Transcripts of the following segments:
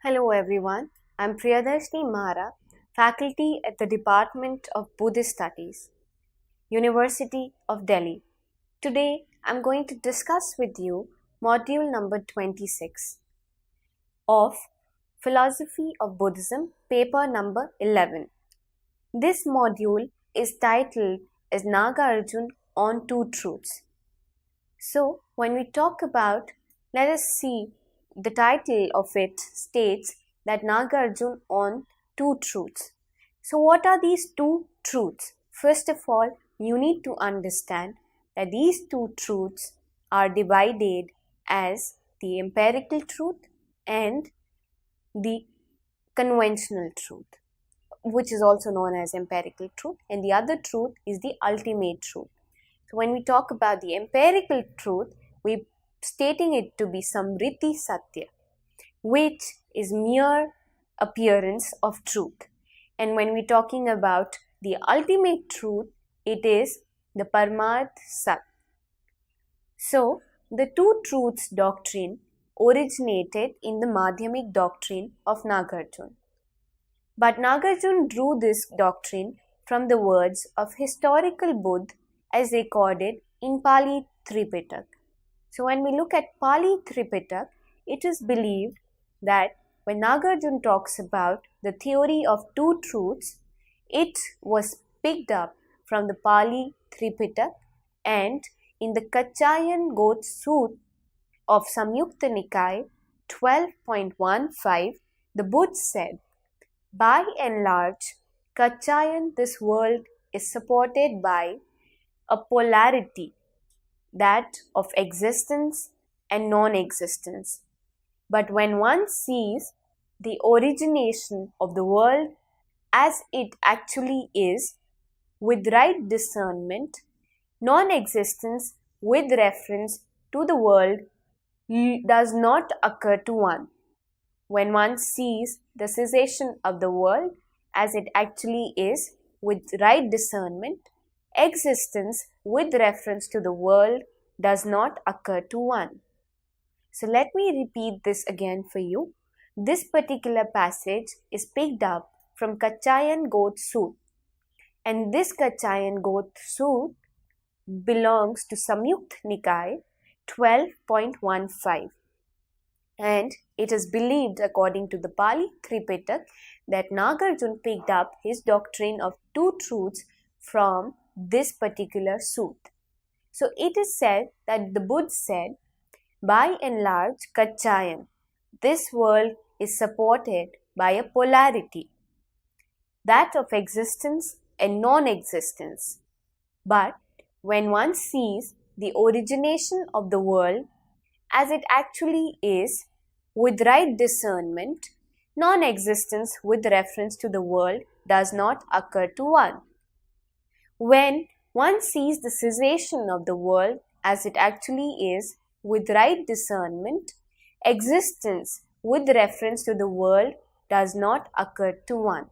Hello everyone, I'm Priyadarshini Mara, faculty at the Department of Buddhist Studies, University of Delhi. Today I'm going to discuss with you module number 26 of Philosophy of Buddhism, paper number 11. This module is titled as Nagarjuna on Two Truths. So when we talk about, let us see the title of it states that Nagarjuna on two truths. So what are these two truths? First of all, you need to understand that these two truths are divided as the empirical truth and the conventional truth, which is also known as empirical truth, and the other truth is the ultimate truth. So when we talk about the empirical truth, we stating it to be Samriti Satya, which is mere appearance of truth. And when we're talking about the ultimate truth, it is the Paramarth Sat. So, the two truths doctrine originated in the Madhyamik doctrine of Nagarjuna. But Nagarjuna drew this doctrine from the words of historical Buddha as recorded in Pali Tripitak. So when we look at Pali Tripitak, it is believed that when Nagarjuna talks about the theory of two truths, it was picked up from the Pali Tripitak, and in the Kachayan Goth Sut of Samyukta Nikaya 12.15, the Buddha said, by and large, Kachayan, this world is supported by a polarity, that of existence and non-existence. But when one sees the origination of the world as it actually is, with right discernment, non-existence with reference to the world does not occur to one. When one sees the cessation of the world as it actually is, with right discernment, existence with reference to the world does not occur to one. So let me repeat this again for you. This particular passage is picked up from Kachayan Goth Sut, and this Kachayan Goth Sut belongs to Samyukta Nikaya 12.15, and it is believed according to the Pali Tripitak that Nagarjuna picked up his doctrine of two truths from this particular suit. So it is said that the Buddha said, by and large, Kachayan, this world is supported by a polarity, that of existence and non-existence. But when one sees the origination of the world as it actually is, with right discernment, non-existence with reference to the world does not occur to one. When one sees the cessation of the world as it actually is, with right discernment, existence with reference to the world does not occur to one.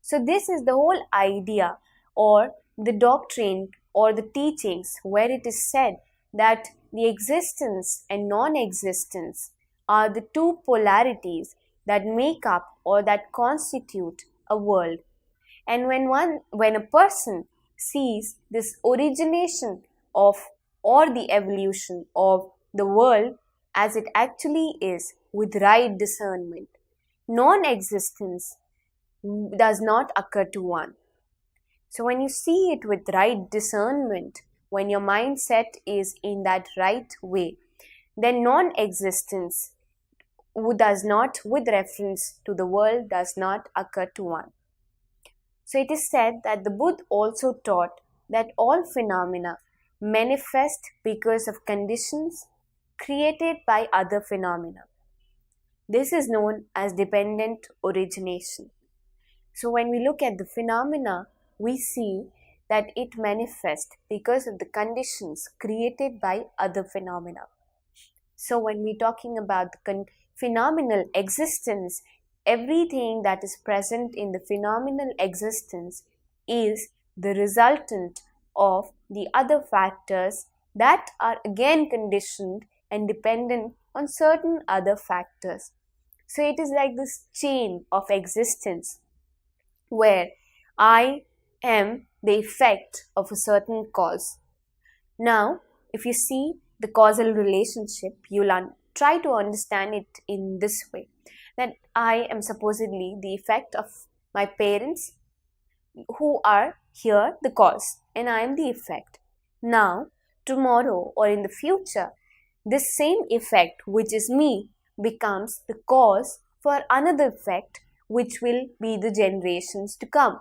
So this is the whole idea or the doctrine or the teachings where it is said that the existence and non-existence are the two polarities that make up or that constitute a world. And when a person sees this origination of or the evolution of the world as it actually is, with right discernment, non-existence does not occur to one. So when you see it with right discernment, when your mindset is in that right way, then non-existence does not, with reference to the world, does not occur to one. So it is said that the Buddha also taught that all phenomena manifest because of conditions created by other phenomena. This is known as dependent origination. So when we look at the phenomena, we see that it manifests because of the conditions created by other phenomena. So when we're talking about the phenomenal existence, everything that is present in the phenomenal existence is the resultant of the other factors that are again conditioned and dependent on certain other factors. So it is like this chain of existence where I am the effect of a certain cause. Now, if you see the causal relationship, you'll try to understand it in this way, that I am supposedly the effect of my parents, who are here the cause, and I am the effect. Now, tomorrow or in the future, this same effect, which is me, becomes the cause for another effect, which will be the generations to come.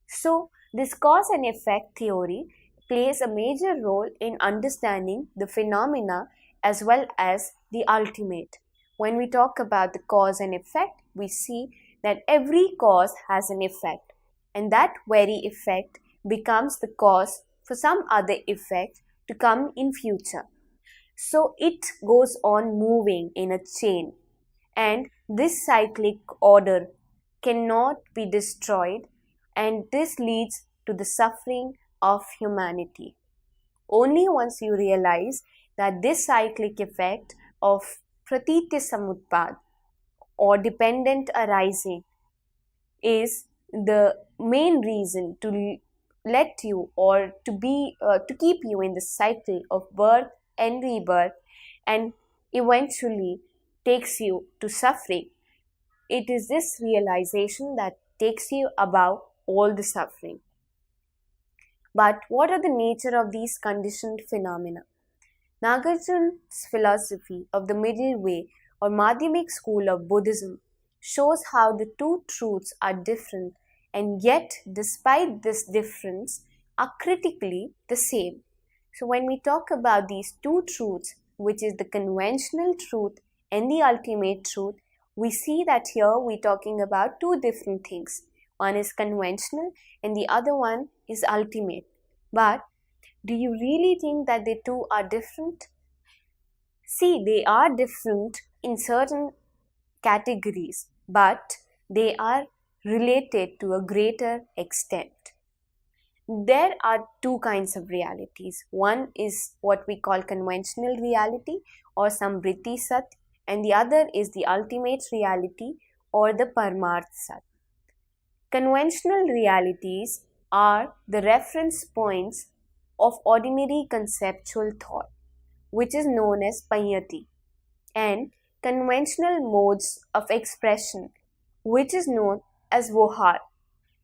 So, this cause and effect theory plays a major role in understanding the phenomena as well as the ultimate. When we talk about the cause and effect, we see that every cause has an effect, and that very effect becomes the cause for some other effect to come in future. So it goes on moving in a chain, and this cyclic order cannot be destroyed, and this leads to the suffering of humanity. Only once you realize that this cyclic effect of pratitya samutpad or dependent arising is the main reason to let you or to keep you in the cycle of birth and rebirth, and eventually takes you to suffering. It is this realization that takes you above all the suffering. But what are the nature of these conditioned phenomena? Nagarjuna's philosophy of the middle way or Madhyamik school of Buddhism shows how the two truths are different, and yet despite this difference are critically the same. So when we talk about these two truths, which is the conventional truth and the ultimate truth, we see that here we're talking about two different things. One is conventional and the other one is ultimate. But do you really think that the two are different? See, they are different in certain categories, but they are related to a greater extent. There are two kinds of realities. One is what we call conventional reality or samvriti sat, and the other is the ultimate reality or the parmarth sat. Conventional realities are the reference points of ordinary conceptual thought, which is known as panyati, and conventional modes of expression, which is known as vohar.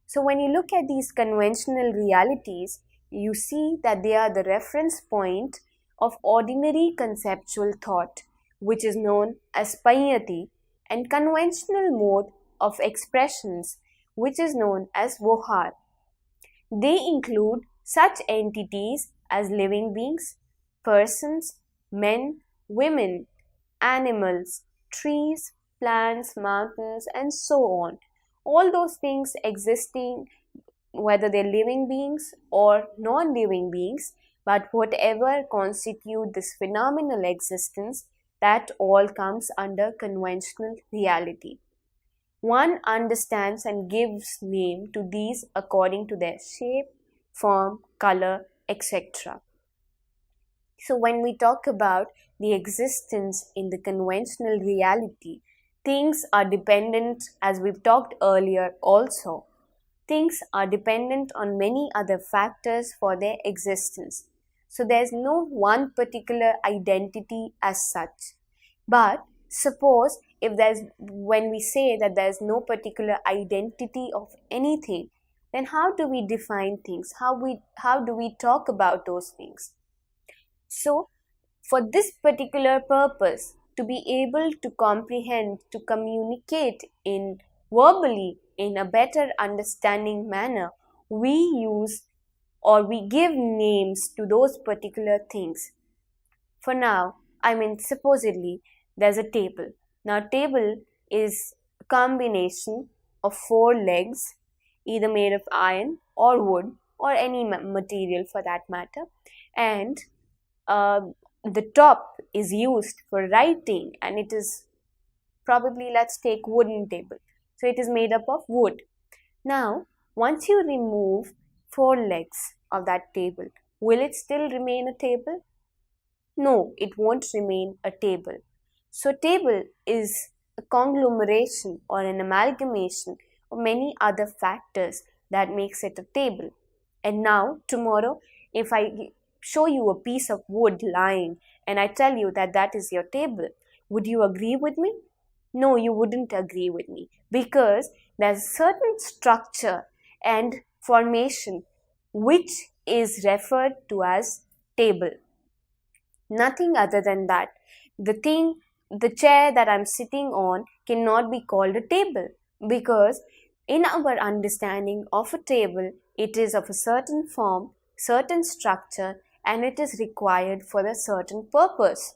So when you look at these conventional realities, you see that they are the reference point of ordinary conceptual thought, which is known as panyati, and conventional mode of expressions, which is known as vohar. They include such entities as living beings, persons, men, women, animals, trees, plants, mountains, and so on. All those things existing, whether they're living beings or non-living beings, but whatever constitute this phenomenal existence, that all comes under conventional reality. One understands and gives name to these according to their shape, form, color, etc. So when we talk about the existence in the conventional reality, things are dependent, as we've talked earlier also, things are dependent on many other factors for their existence. So there's no one particular identity as such. But suppose when we say that there's no particular identity of anything, then how do we define things? How do we talk about those things? So for this particular purpose, to be able to comprehend, to communicate in verbally in a better understanding manner, we use or we give names to those particular things. For now, supposedly there's a table. Now table is a combination of 4 legs, either made of iron or wood or any material for that matter, and the top is used for writing, and it is probably, let's take wooden table. So it is made up of wood. Now, once you remove 4 legs of that table, will it still remain a table? No, it won't remain a table. So table is a conglomeration or an amalgamation of many other factors that makes it a table. And now, tomorrow, if I show you a piece of wood lying and I tell you that that is your table, would you agree with me? No, you wouldn't agree with me, because there's a certain structure and formation which is referred to as table. Nothing other than that. The chair that I'm sitting on cannot be called a table, because in our understanding of a table, it is of a certain form, certain structure, and it is required for a certain purpose.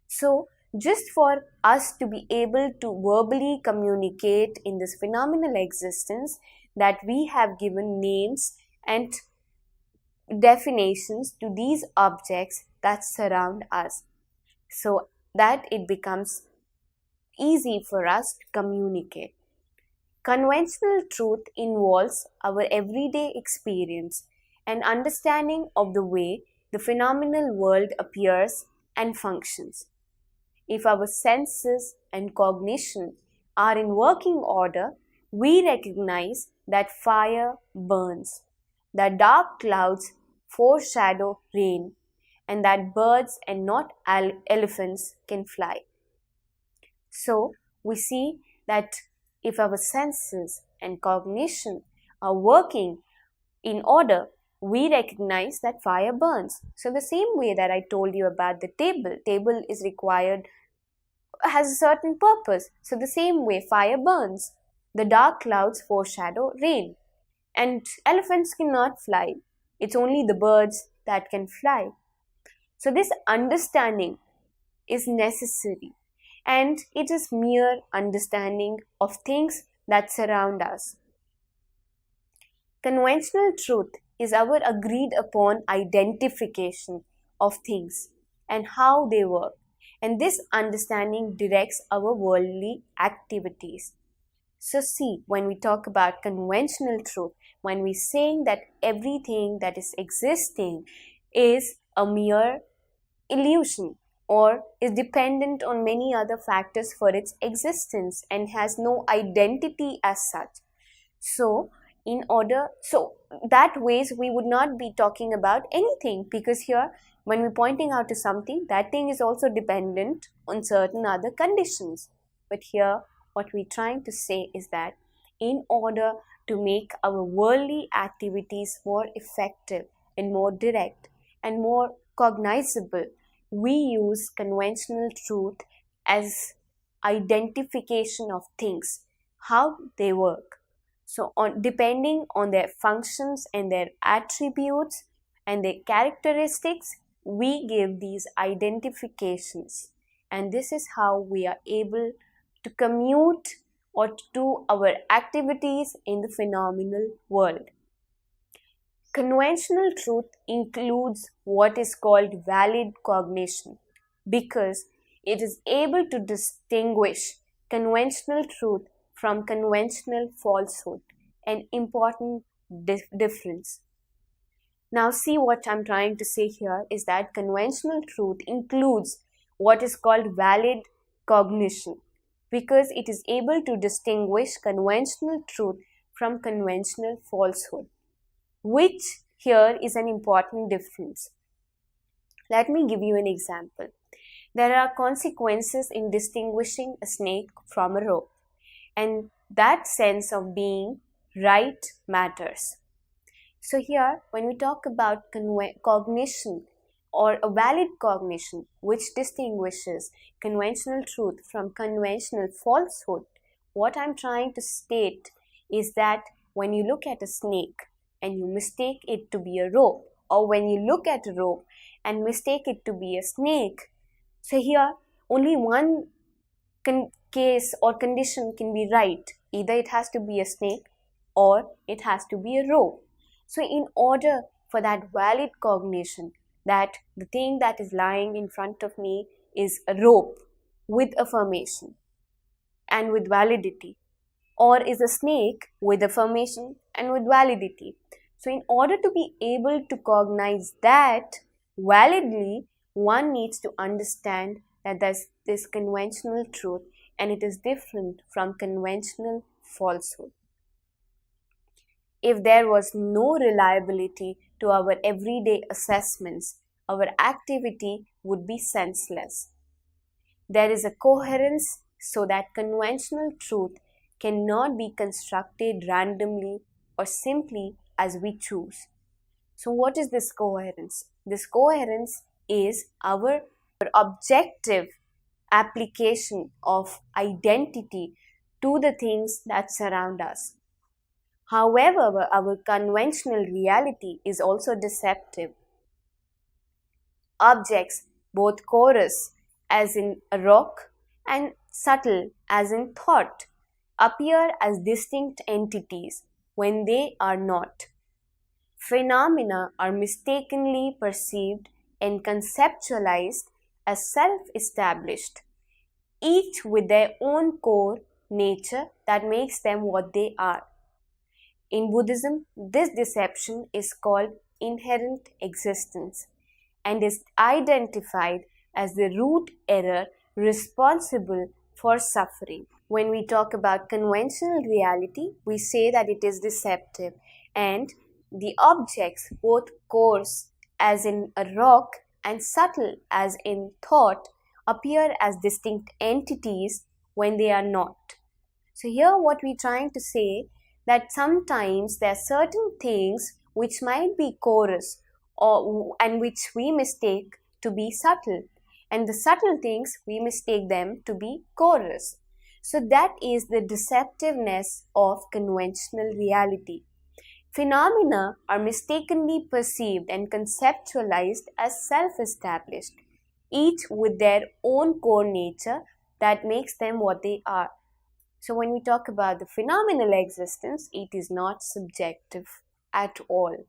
So, just for us to be able to verbally communicate in this phenomenal existence, that we have given names and definitions to these objects that surround us, so that it becomes easy for us to communicate. Conventional truth involves our everyday experience and understanding of the way the phenomenal world appears and functions. If our senses and cognition are in working order, we recognize that fire burns, that dark clouds foreshadow rain, and that birds and not elephants can fly. So, we see that if our senses and cognition are working in order, we recognize that fire burns. So, the same way that I told you about the table is required, has a certain purpose. So, the same way fire burns, the dark clouds foreshadow rain, and elephants cannot fly. It's only the birds that can fly. So, this understanding is necessary, and it is mere understanding of things that surround us. Conventional truth is our agreed upon identification of things and how they work, and this understanding directs our worldly activities. So see, when we talk about conventional truth, when we're saying that everything that is existing is a mere illusion or is dependent on many other factors for its existence and has no identity as such. So that ways we would not be talking about anything, because here when we're pointing out to something, that thing is also dependent on certain other conditions. But here what we're trying to say is that in order to make our worldly activities more effective and more direct and more cognizable, we use conventional truth as identification of things, how they work. So depending on their functions and their attributes and their characteristics, we give these identifications, and this is how we are able to commute or to do our activities in the phenomenal world. Conventional truth includes what is called valid cognition, because it is able to distinguish conventional truth from conventional falsehood, an important difference. Now see, what I'm trying to say here is that conventional truth includes what is called valid cognition, because it is able to distinguish conventional truth from conventional falsehood, which here is an important difference. Let me give you an example. There are consequences in distinguishing a snake from a rope, and that sense of being right matters. So here, when we talk about cognition or a valid cognition which distinguishes conventional truth from conventional falsehood, what I'm trying to state is that when you look at a snake and you mistake it to be a rope, or when you look at a rope and mistake it to be a snake, so here only one case or condition can be right. Either it has to be a snake or it has to be a rope. So in order for that valid cognition that the thing that is lying in front of me is a rope with affirmation and with validity, or is a snake with affirmation and with validity. So in order to be able to cognize that validly, one needs to understand that this conventional truth and it is different from conventional falsehood. If there was no reliability to our everyday assessments, our activity would be senseless. There is a coherence so that conventional truth cannot be constructed randomly or simply as we choose. So, what is this coherence? This coherence is our objective application of identity to the things that surround us. However, our conventional reality is also deceptive. Objects, both coarse as in a rock and subtle as in thought, appear as distinct entities when they are not. Phenomena are mistakenly perceived and conceptualized as self-established, each with their own core nature that makes them what they are. In Buddhism, this deception is called inherent existence and is identified as the root error responsible for suffering. When we talk about conventional reality, we say that it is deceptive, and the objects, both coarse as in a rock and subtle as in thought, appear as distinct entities when they are not. So here what we're trying to say, that sometimes there are certain things which might be coarse and which we mistake to be subtle, and the subtle things we mistake them to be coarse. So that is the deceptiveness of conventional reality. Phenomena are mistakenly perceived and conceptualized as self-established, each with their own core nature that makes them what they are. So when we talk about the phenomenal existence, it is not subjective at all.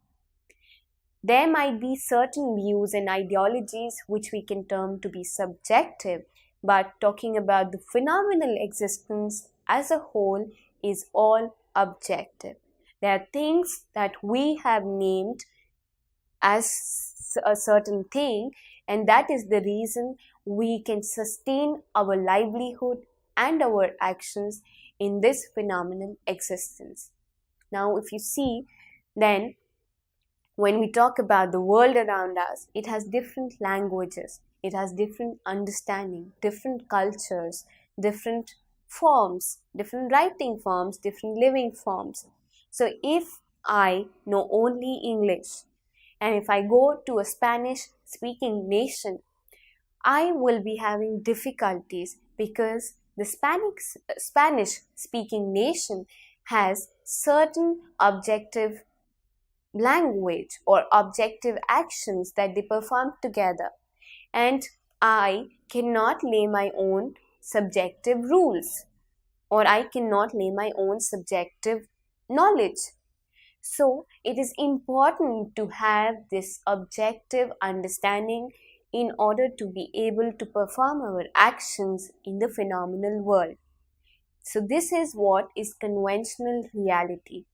There might be certain views and ideologies which we can term to be subjective, but talking about the phenomenal existence as a whole is all objective. There are things that we have named as a certain thing, and that is the reason we can sustain our livelihood and our actions in this phenomenal existence. Now, if you see, then when we talk about the world around us, it has different languages, it has different understanding, different cultures, different forms, different writing forms, different living forms. So if I know only English, and if I go to a Spanish-speaking nation, I will be having difficulties because the Spanish-speaking nation has certain objective language or objective actions that they perform together, and I cannot lay my own subjective rules, or I cannot lay my own subjective knowledge. So it is important to have this objective understanding in order to be able to perform our actions in the phenomenal world. So this is what is conventional reality.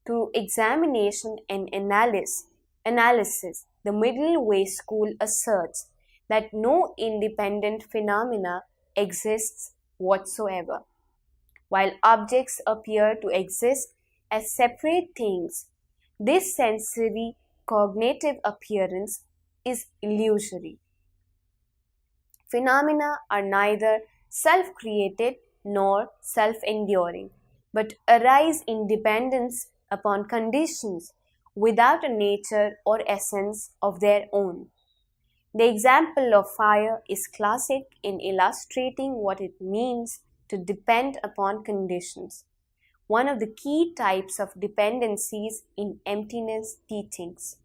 Through examination and analysis, the middle way school asserts that no independent phenomena exists whatsoever. While objects appear to exist as separate things, this sensory cognitive appearance is illusory. Phenomena are neither self-created nor self-enduring, but arise in dependence upon conditions without a nature or essence of their own. The example of fire is classic in illustrating what it means to depend upon conditions, one of the key types of dependencies in emptiness teachings.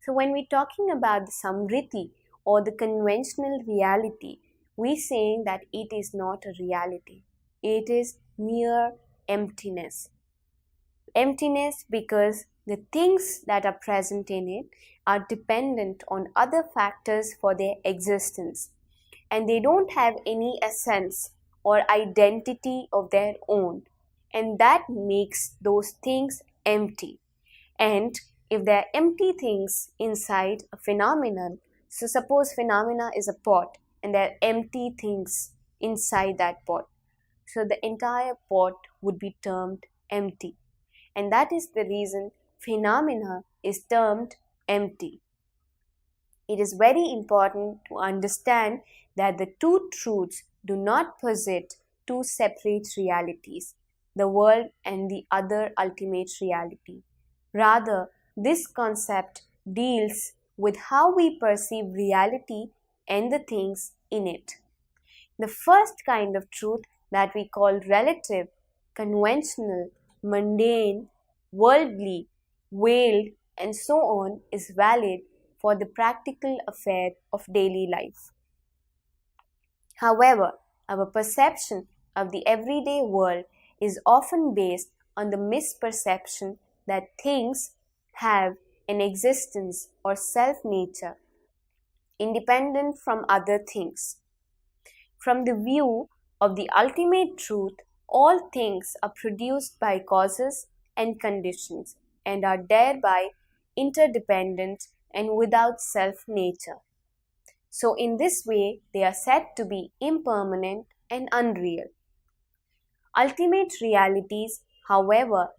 So when we're talking about the samriti or the conventional reality, we're saying that it is not a reality. It is mere emptiness. Emptiness because the things that are present in it are dependent on other factors for their existence, and they don't have any essence or identity of their own, and that makes those things empty. And if there are empty things inside a phenomenon, so suppose phenomena is a pot and there are empty things inside that pot, So the entire pot would be termed empty. And that is the reason phenomena is termed empty. It is very important to understand that the two truths do not posit two separate realities, the world and the other ultimate reality. Rather, this concept deals with how we perceive reality and the things in it. The first kind of truth that we call relative, conventional, mundane, worldly, veiled, and so on is valid for the practical affair of daily life. However, our perception of the everyday world is often based on the misperception that things have an existence or self-nature independent from other things. From the view of the ultimate truth, all things are produced by causes and conditions and are thereby interdependent and without self-nature. So in this way, they are said to be impermanent and unreal. Ultimate realities, however,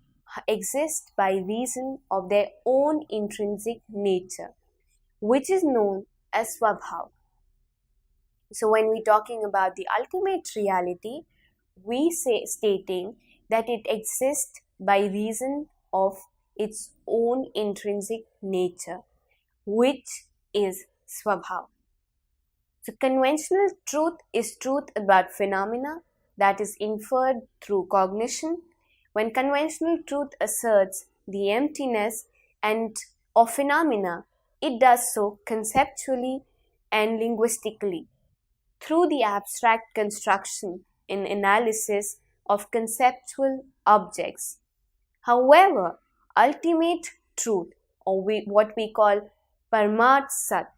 exist by reason of their own intrinsic nature, which is known as Swabhav. So when we're talking about the ultimate reality, we say stating that it exists by reason of its own intrinsic nature, which is Swabhav. So conventional truth is truth about phenomena that is inferred through cognition. When conventional truth asserts the emptiness and of phenomena, it does so conceptually and linguistically through the abstract construction and analysis of conceptual objects. However, ultimate truth, or what we call Paramarth Sat,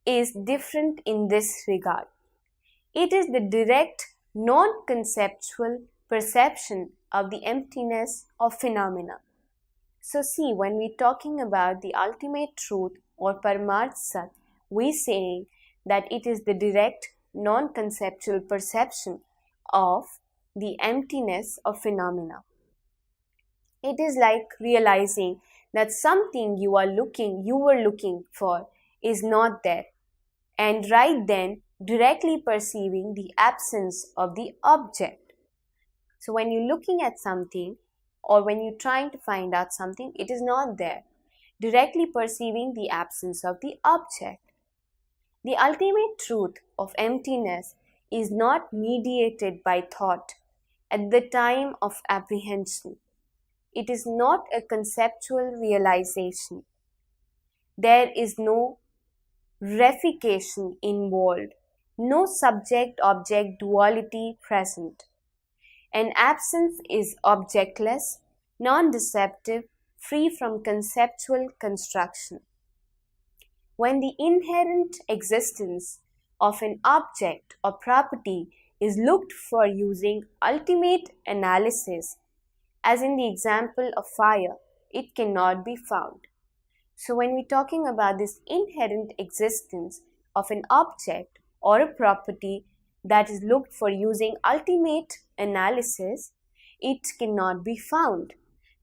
is different in this regard. It is the direct, non-conceptual perception of the emptiness of phenomena. So see, when we're talking about the ultimate truth or Paramarth Sat, we're saying that it is the direct, non-conceptual perception of the emptiness of phenomena. It is like realizing that something you were looking for is not there, and right then directly perceiving the absence of the object. So when you're looking at something or when you're trying to find out something, it is not there, directly perceiving the absence of the object. The ultimate truth of emptiness is not mediated by thought at the time of apprehension. It is not a conceptual realization. There is no reification involved, no subject-object duality present. An absence is objectless, non-deceptive, free from conceptual construction. When the inherent existence of an object or property is looked for using ultimate analysis, as in the example of fire, it cannot be found. So when we're talking about this inherent existence of an object or a property that is looked for using ultimate analysis, it cannot be found.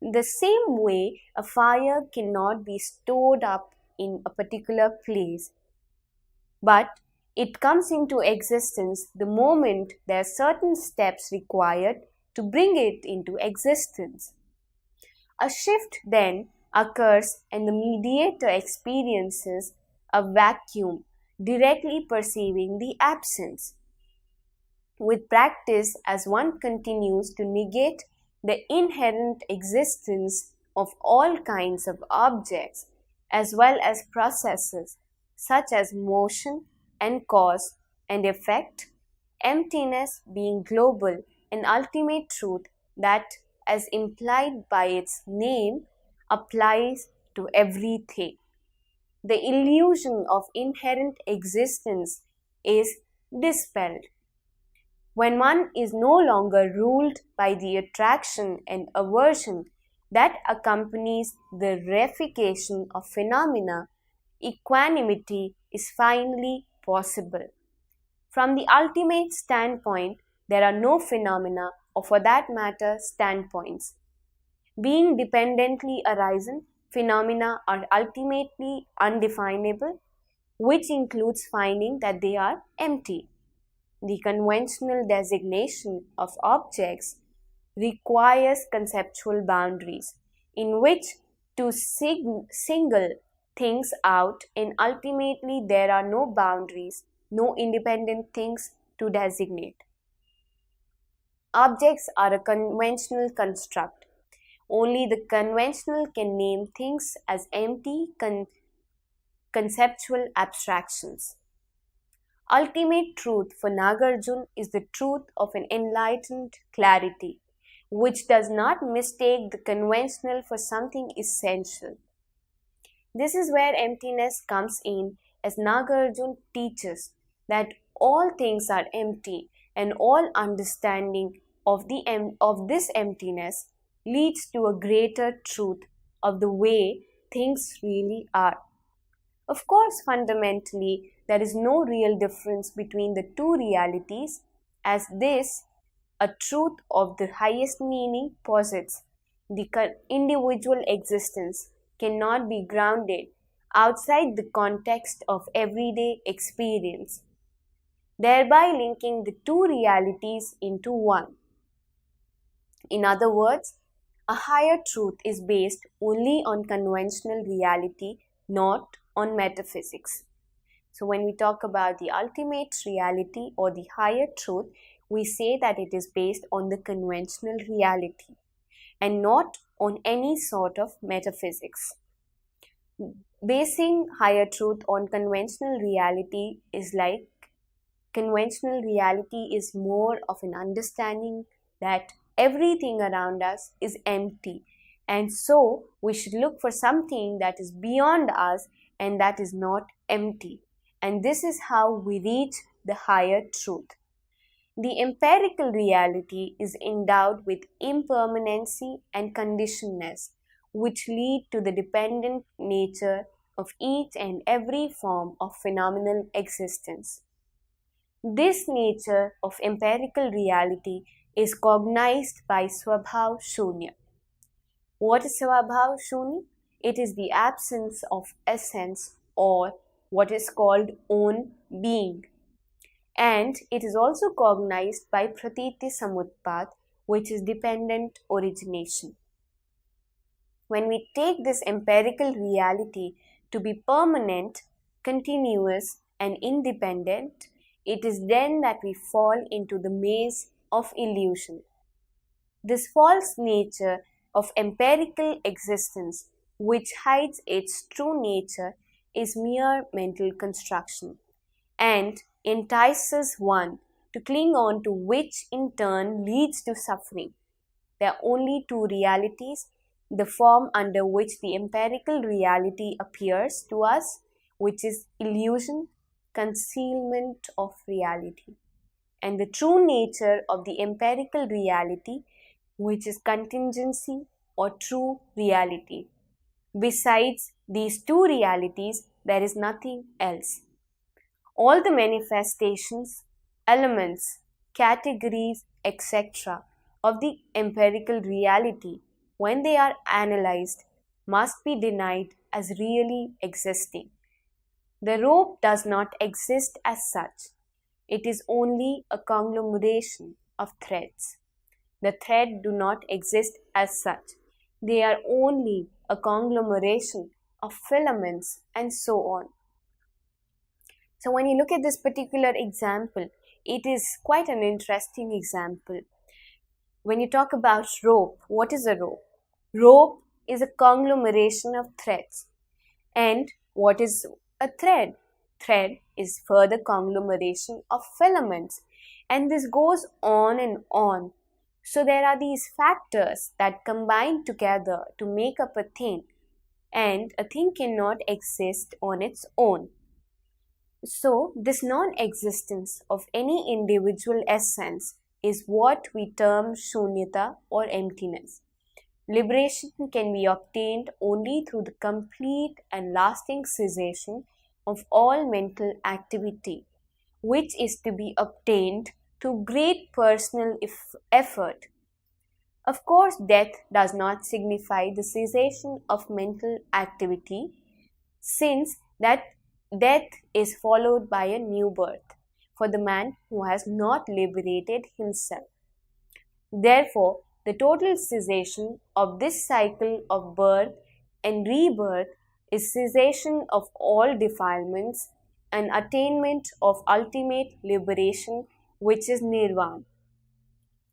The same way, a fire cannot be stored up in a particular place, but it comes into existence the moment there are certain steps required to bring it into existence. A shift then occurs and the mediator experiences a vacuum, directly perceiving the absence. With practice, as one continues to negate the inherent existence of all kinds of objects as well as processes such as motion and cause and effect, emptiness being global and ultimate truth that, as implied by its name, applies to everything. The illusion of inherent existence is dispelled. When one is no longer ruled by the attraction and aversion that accompanies the reification of phenomena, equanimity is finally possible. From the ultimate standpoint, There are no phenomena, or for that matter, standpoints. Being dependently arisen, phenomena are ultimately undefinable, which includes finding that they are empty. The conventional designation of objects requires conceptual boundaries in which to single things out, and ultimately there are no boundaries, no independent things to designate. Objects are a conventional construct. Only the conventional can name things as empty conceptual abstractions. Ultimate truth for Nagarjuna is the truth of an enlightened clarity, which does not mistake the conventional for something essential. This is where emptiness comes in, as Nagarjuna teaches that all things are empty, and all understanding of this emptiness leads to a greater truth of the way things really are. Of course, fundamentally, there is no real difference between the two realities, as this, a truth of the highest meaning, posits the individual existence cannot be grounded outside the context of everyday experience, thereby linking the two realities into one. In other words, a higher truth is based only on conventional reality, not on metaphysics. So when we talk about the ultimate reality or the higher truth, we say that it is based on the conventional reality and not on any sort of metaphysics. Basing higher truth on conventional reality is like conventional reality is more of an understanding that everything around us is empty, and so we should look for something that is beyond us and that is not empty. And this is how we reach the higher truth. The empirical reality is endowed with impermanency and conditionedness, which lead to the dependent nature of each and every form of phenomenal existence. This nature of empirical reality is cognized by Swabhav Shunya. What is Swabhav Shunya? It is the absence of essence, or what is called own being. And it is also cognized by Pratiti Samutpat, which is dependent origination. When we take this empirical reality to be permanent, continuous, and independent, it is then that we fall into the maze of illusion. This false nature of empirical existence, which hides its true nature, is mere mental construction and entices one to cling on to, which in turn leads to suffering. There are only two realities: the form under which the empirical reality appears to us, which is illusion, concealment of reality, and the true nature of the empirical reality, which is contingency or true reality. Besides these two realities, there is nothing else. All the manifestations, elements, categories, etc. of the empirical reality, when they are analyzed, must be denied as really existing. The rope does not exist as such. It is only a conglomeration of threads. The threads do not exist as such. They are only a conglomeration of filaments, and so on. So when you look at this particular example, it is quite an interesting example. When you talk about rope, what is a rope? Rope is a conglomeration of threads. And what is a thread? Thread is further conglomeration of filaments. And this goes on and on. So there are these factors that combine together to make up a thing, and a thing cannot exist on its own. So this non-existence of any individual essence is what we term shunyata or emptiness. Liberation can be obtained only through the complete and lasting cessation of all mental activity, which is to be obtained through great personal effort. Of course, death does not signify the cessation of mental activity, since that death is followed by a new birth for the man who has not liberated himself. Therefore, the total cessation of this cycle of birth and rebirth is cessation of all defilements and attainment of ultimate liberation, which is nirvana.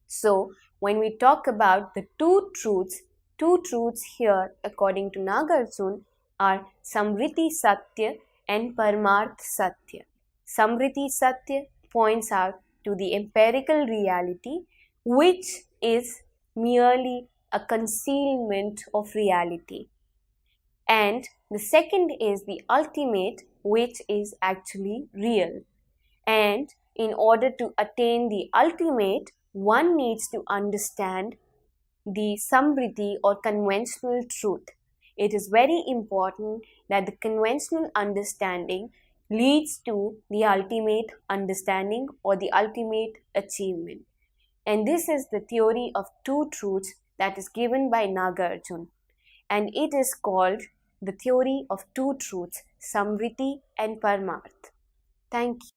So, when we talk about the two truths here according to Nagarjuna are Samriti Satya and Paramarth Satya. Samriti Satya points out to the empirical reality, which is merely a concealment of reality. And the second is the ultimate, which is actually real. And in order to attain the ultimate, one needs to understand the samriti or conventional truth. It is very important that the conventional understanding leads to the ultimate understanding or the ultimate achievement. And this is the theory of two truths that is given by Nagarjuna. And it is called the theory of two truths, Samriti and Paramarth. Thank you.